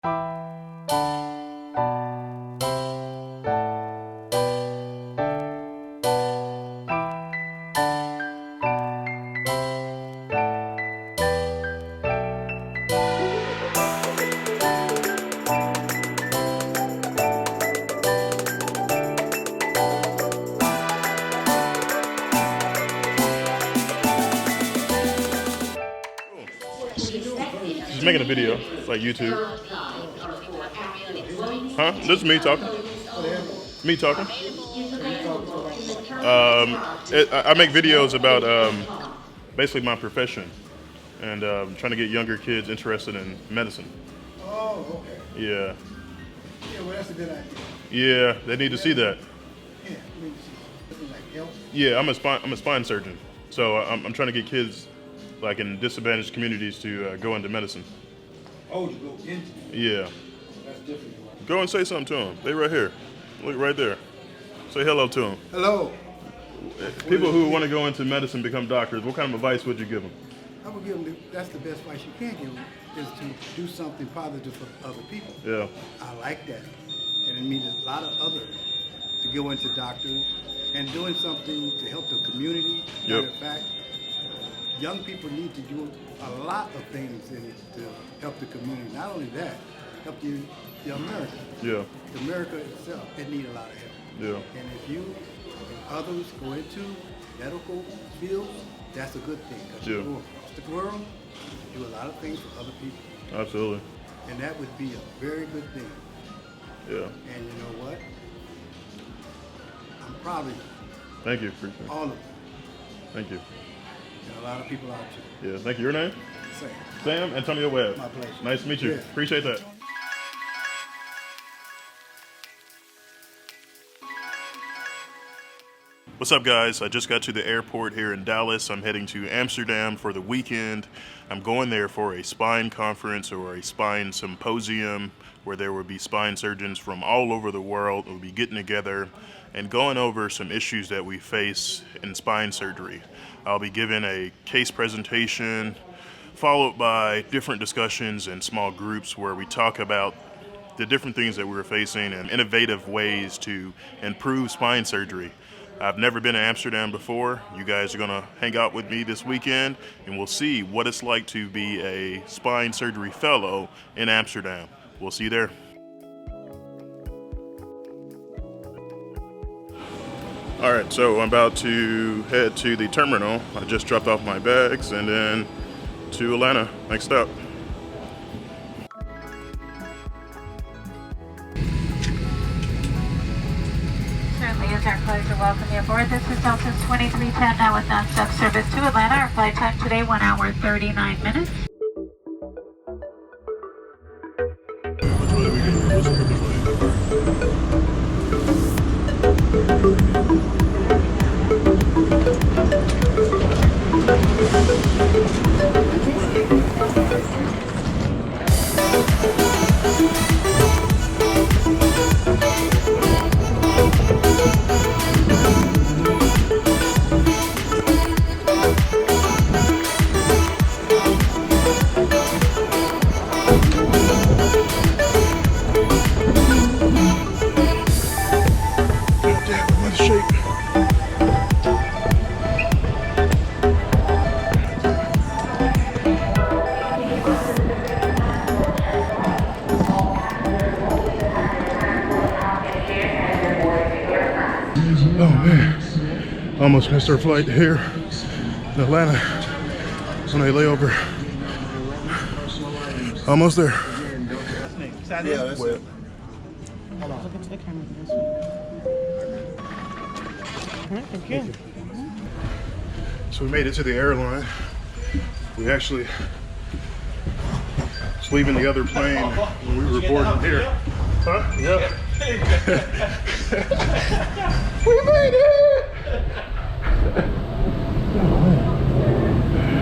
Just making a video, like YouTube. Huh? This is me talking. Me talking. I make videos about basically my profession and trying to get younger kids interested in medicine. Oh, okay. Yeah. Yeah, well, that's a good idea. Yeah, they need to see that. Yeah, I mean, something like health. Yeah, I'm a spine surgeon, so I'm trying to get kids like in disadvantaged communities to go into medicine. Oh, to go into. Yeah. That's different. Go and say something to them. They right here. Look right there. Say hello to them. Hello. People who want to go into medicine, become doctors, what kind of advice would you give them? I would give them, that's the best advice you can give them, is to do something positive for other people. Yeah. I like that. And it means a lot of others to go into doctors and doing something to help the community. Yep. Matter of fact, young people need to do a lot of things to help the community. Not only that, help the America. Yeah. The America itself, it needs a lot of help. Yeah. And if you and others go into medical fields, that's a good thing. Because Yeah. you go across the world, do a lot of things for other people. Absolutely. And that would be a very good thing. Yeah. And you know what? I'm proud of you, Thank you. Appreciate it. all of you. Thank you. And a lot of people out there. Yeah. Thank you. Your name? Same. Sam Antonio Webb. My pleasure. Nice to meet you. Yeah. Appreciate that. What's up, guys? I just got to the airport here in Dallas. I'm heading to Amsterdam for the weekend. I'm going there for a spine conference or a spine symposium where there will be spine surgeons from all over the world who will be getting together and going over some issues that we face in spine surgery. I'll be giving a case presentation followed by different discussions in small groups where we talk about the different things that we're facing and innovative ways to improve spine surgery. I've never been to Amsterdam before. You guys are gonna hang out with me this weekend and we'll see what it's like to be a spine surgery fellow in Amsterdam. We'll see you there. All right, so I'm about to head to the terminal. I just dropped off my bags and then to Atlanta, next stop. Certainly is our pleasure to welcome you aboard. This is Delta 2310 now with non-stop service to Atlanta. Our flight time today, 1 hour 39 minutes. Oh man, almost missed our flight here in Atlanta on a layover. Almost there. Yeah, that's it. Look into the camera for this one. All right, thank you. So we made it to the airline. We actually was leaving the other plane when we were boarding here. Huh? Yep. We made it!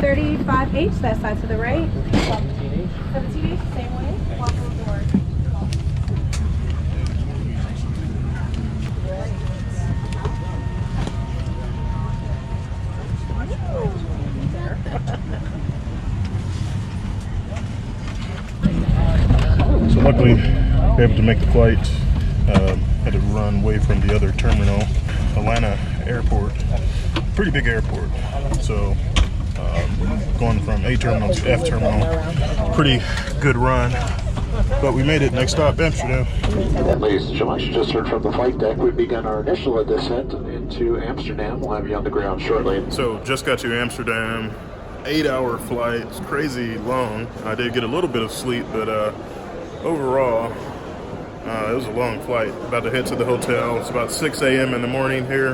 35H, that side to the right. 17H, same way. Welcome aboard. So luckily able to make the flight. Had to run away from the other terminal. Atlanta airport, pretty big airport. So going from A terminal to F terminal, pretty good run. But we made it. Next stop, Amsterdam. Ladies and gentlemen, you just heard from the flight deck. We've begun our initial descent into Amsterdam. We'll have you on the ground shortly. So just got to Amsterdam. 8-hour flight. It's crazy long. I did get a little bit of sleep, but overall, it was a long flight. About to head to the hotel. It's about 6 a.m. in the morning here,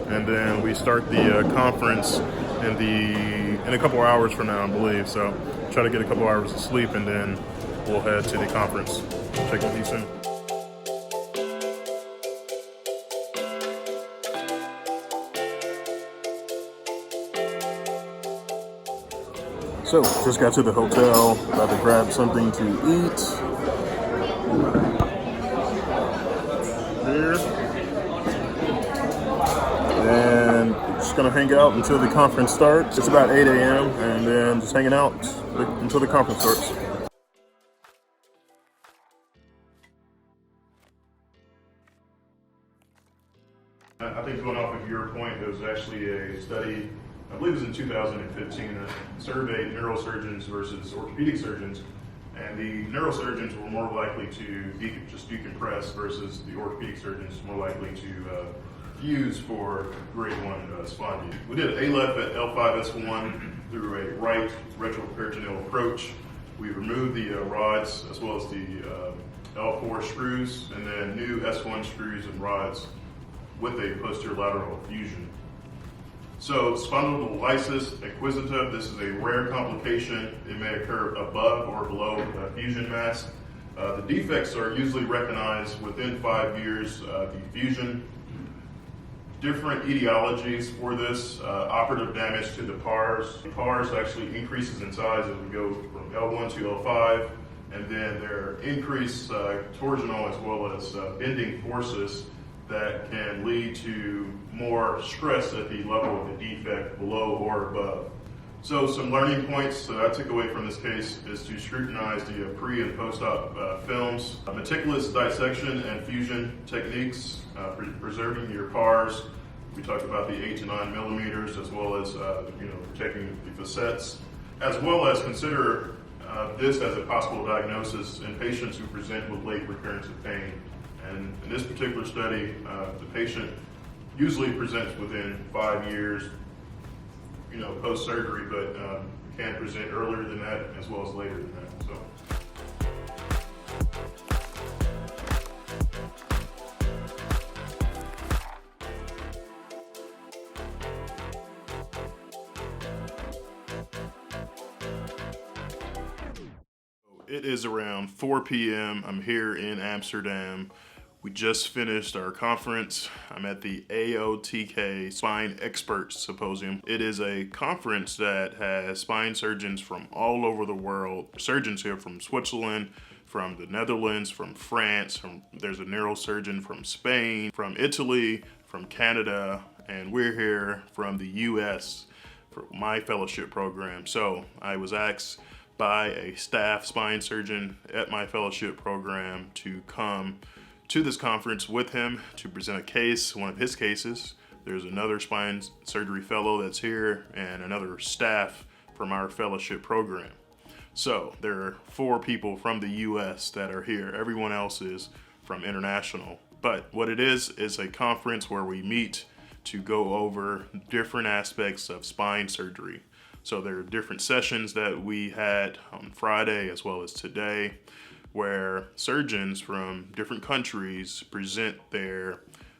and then we start the conference in a couple hours from now, I believe. So try to get a couple hours of sleep, and then we'll head to the conference. Check with you soon. So, just got to the hotel, about to grab something to eat. Here. And just gonna hang out until the conference starts. It's about 8 a.m. and then just hanging out until the conference starts. I think going off of your point, there was actually a study, I believe it was in 2015, that surveyed neurosurgeons versus orthopedic surgeons, and the neurosurgeons were more likely to just decompress versus the orthopedic surgeons more likely to fuse for grade 1 spine. We did an ALEF at L5S1 through a right retroperitoneal approach. We removed the rods as well as the L4 screws, and then new S1 screws and rods with a posterior lateral fusion. So spondylolysis acquisitive, this is a rare complication. It may occur above or below fusion mass. The defects are usually recognized within 5 years of the fusion. Different etiologies for this, operative damage to the pars. The pars actually increases in size as we go from L1 to L5, and then there are increased torsional as well as bending forces that can lead to more stress at the level of the defect below or above. So some learning points that I took away from this case is to scrutinize the pre and post-op films, meticulous dissection and fusion techniques, preserving your pars. We talked about the 8 to 9 millimeters, as well as protecting the facets, as well as consider this as a possible diagnosis in patients who present with late recurrence of pain. And in this particular study, the patient usually presents within 5 years, post-surgery, but can present earlier than that as well as later than that. So. It is around 4 p.m. I'm here in Amsterdam. We just finished our conference. I'm at the AOTK Spine Experts Symposium. It is a conference that has spine surgeons from all over the world. Surgeons here from Switzerland, from the Netherlands, from France, there's a neurosurgeon from Spain, from Italy, from Canada, and we're here from the US for my fellowship program. So I was asked by a staff spine surgeon at my fellowship program to come to this conference with him to present a case, one of his cases. There's another spine surgery fellow that's here and another staff from our fellowship program. So there are 4 people from the US that are here. Everyone else is from international. But what it is a conference where we meet to go over different aspects of spine surgery. So there are different sessions that we had on Friday as well as today, where surgeons from different countries present their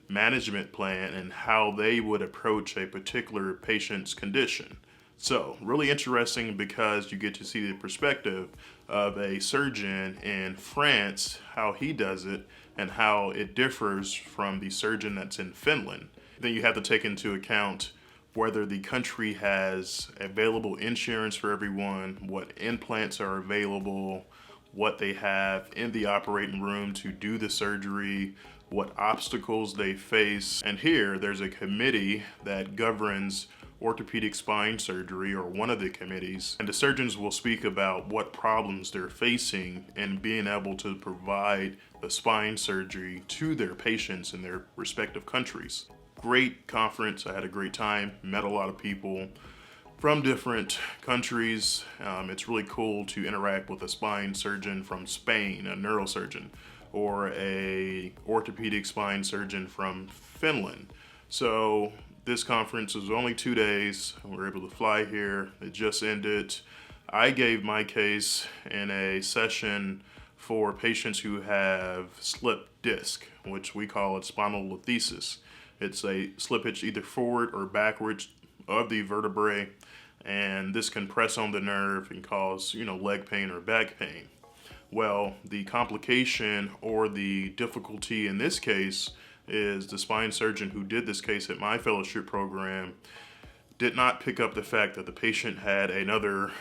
management plan and how they would approach a particular patient's condition. So really interesting because you get to see the perspective of a surgeon in France, how he does it and how it differs from the surgeon that's in Finland. Then you have to take into account whether the country has available insurance for everyone, what implants are available, what they have in the operating room to do the surgery, what obstacles they face. And here there's a committee that governs orthopedic spine surgery, or one of the committees, and the surgeons will speak about what problems they're facing and being able to provide the spine surgery to their patients in their respective countries. Great conference. I had a great time, met a lot of people from different countries. It's really cool to interact with a spine surgeon from Spain, a neurosurgeon, or a orthopedic spine surgeon from Finland. So this conference was only 2 days. We were able to fly here. It just ended. I gave my case in a session for patients who have slipped disc, which we call it spondylolisthesis. It's a slippage either forward or backwards of the vertebrae, and this can press on the nerve and cause, leg pain or back pain. Well, the complication or the difficulty in this case is the spine surgeon who did this case at my fellowship program did not pick up the fact that the patient had another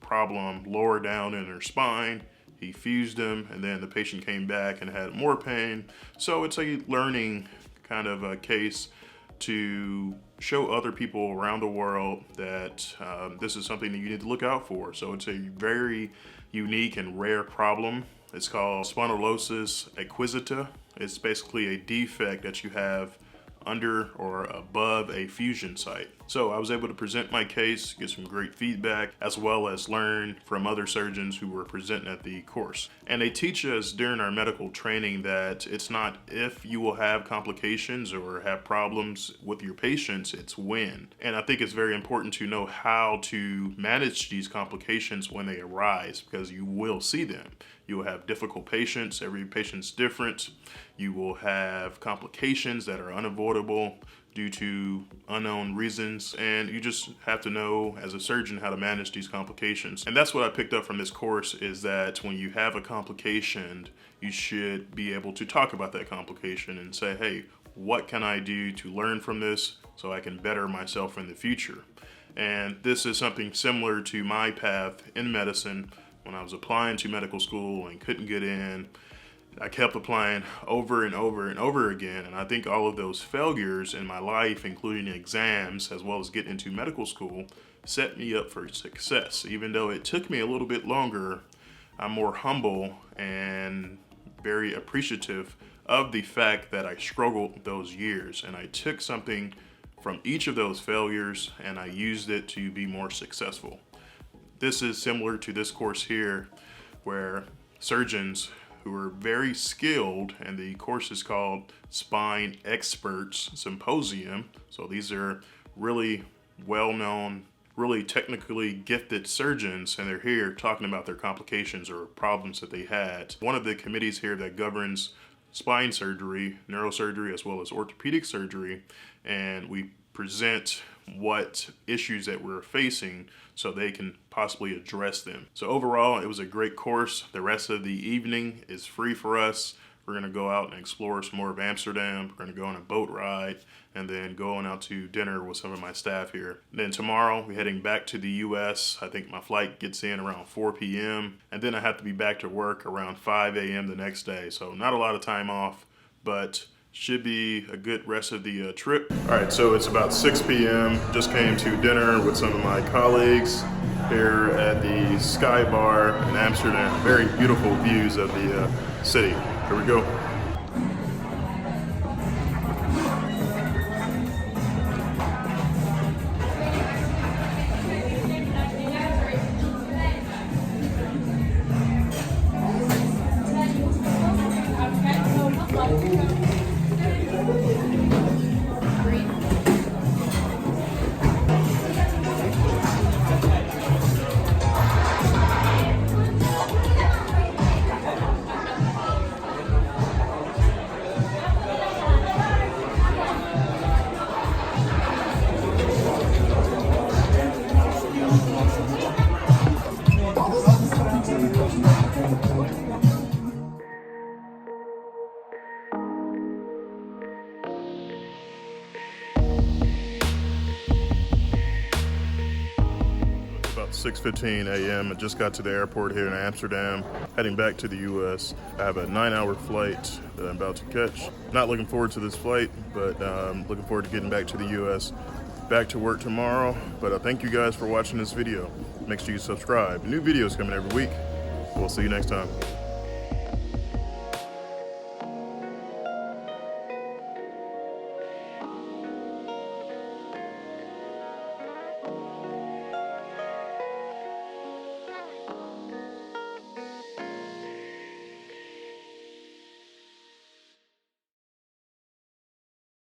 problem lower down in their spine. He fused them, and then the patient came back and had more pain. So it's a learning kind of a case to show other people around the world that this is something that you need to look out for. So it's a very unique and rare problem. It's called spondylosis acquisita. It's basically a defect that you have under or above a fusion site. So I was able to present my case, get some great feedback, as well as learn from other surgeons who were presenting at the course. And they teach us during our medical training that it's not if you will have complications or have problems with your patients, it's when. And I think it's very important to know how to manage these complications when they arise, because you will see them. You will have difficult patients. Every patient's different. You will have complications that are unavoidable due to unknown reasons, and you just have to know as a surgeon how to manage these complications. And that's what I picked up from this course, is that when you have a complication, you should be able to talk about that complication and say, hey, what can I do to learn from this so I can better myself in the future? And this is something similar to my path in medicine. When I was applying to medical school and couldn't get in, I kept applying over and over and over again. And I think all of those failures in my life, including exams, as well as getting into medical school, set me up for success. Even though it took me a little bit longer, I'm more humble and very appreciative of the fact that I struggled those years. And I took something from each of those failures and I used it to be more successful. This is similar to this course here, where surgeons who are very skilled, and the course is called Spine Experts Symposium. So these are really well-known, really technically gifted surgeons, and they're here talking about their complications or problems that they had. One of the committees here that governs spine surgery, neurosurgery, as well as orthopedic surgery, and we present what issues that we're facing so they can possibly address them. So overall, it was a great course. The rest of the evening is free for us. We're gonna go out and explore some more of Amsterdam. We're gonna go on a boat ride and then going out to dinner with some of my staff here. And then tomorrow, we're heading back to the US. I think my flight gets in around 4 p.m. And then I have to be back to work around 5 a.m. the next day. So not a lot of time off, but should be a good rest of the trip. All right, so it's about 6 p.m. Just came to dinner with some of my colleagues here at the Sky Bar in Amsterdam. Very beautiful views of the city. Here we go. About 6:15 a.m. I just got to the airport here in Amsterdam, heading back to the U.S. I have a 9-hour flight that I'm about to catch. Not looking forward to this flight, but looking forward to getting back to the U.S. back to work tomorrow. But thank you guys for watching this video. Make sure you subscribe. New videos coming every week. We'll see you next time.